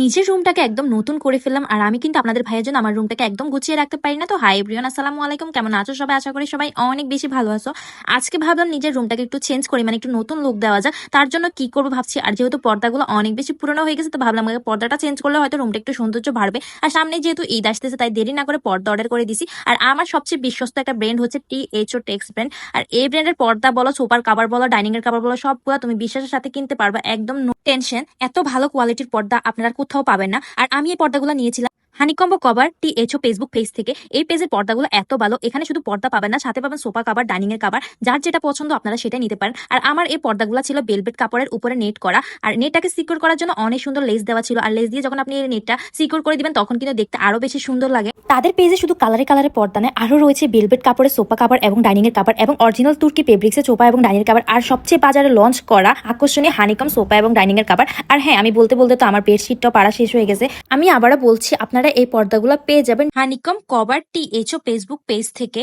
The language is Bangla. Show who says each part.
Speaker 1: নিজের রুমটাকে একদম নতুন করে ফেললাম। আর আমি কিন্তু আপনাদের ভাইয়ের জন্য আমার রুমটাকে একদম গুছিয়ে রাখতে পারি না। তো হাই এভরিওয়ান, আসসালামু আলাইকুম। কেমন আছো সবাই? আশা করি সবাই অনেক বেশি ভালো আছো। আজকে ভাবলাম নিজের রুমটাকে একটু চেঞ্জ করি, মানে একটু নতুন লুক দেওয়া যাক। তার জন্য কি করবো ভাবছি। আর যেহেতু পর্দাগুলো অনেক বেশি পুরনো হয়ে গেছে, তো ভাবলাম আগে পর্দাটা চেঞ্জ করলে হয়তো রুমটা একটু সৌন্দর্য বাড়বে। আর সামনে যেহেতু ঈদ আসতেছে, তাই দেরি না করে পর্দা অর্ডার করে দিছি। আর আমার সবচেয়ে বিশ্বস্ত একটা ব্র্যান্ড হচ্ছে THO টেক্স ব্র্যান্ড। আর এই ব্র্যান্ডের পর্দা বলো, সোফার কাভার বলো, ডাইনিং এর কাভার বলো, সবগুলো তুমি বিশ্বাসের সাথে কিনতে পারবা, একদম নো টেনশন। এত ভালো কোয়ালিটির পর্দা আপনারা কোথাও পাবেন না। আর আমি এই পর্দাগুলো নিয়েছিলাম হানিকম্বো কভার THO ফেসবুক পেজ থেকে। এই পেজের পর্দাগুলো এত ভালো, এখানে শুধু পর্দা পাবেন না, সাথে পাবেন সোফা কাভার, ডাইনিং এর কাভার, যার যেটা পছন্দ আপনারা সেটা নিতে পারেন। আর আমার এই পর্দাগুলো ছিল বেলভেট কাপড়ের উপরে নেট করা। আর নেটটাকে সিকিউর করার জন্য অনেক সুন্দর লেস দেওয়া ছিল। আর লেস দিয়ে যখন আপনি এই নেটটা সিকিউর করে দিবেন, তখন কিন্তু দেখতে আরো বেশি সুন্দর লাগে। তাদের পেজে শুধু কালারে কালারে পর্দা নেই, আরো রয়েছে বেলভেট কাপড়ের সোফা কাভার এবং ডাইনিং এর কাভার, এবং অরিজিনাল তুর্কি ফেব্রিক্সের সোফা এবং ডাইনিং এর কাভার, আর সবচেয়ে বাজারে লঞ্চ করা আকর্ষণীয় হানিকম সোফা এবং ডাইনিং এর কাভার। আর হ্যাঁ, আমি বলতে বলতে তো আমার বেডশিটটাও পাড়া শেষ হয়ে গেছে। আমি আবারও বলছি, আপনারা এই পর্দাগুলো পেয়ে যাবেন honeycomb cover THO Facebook page থেকে।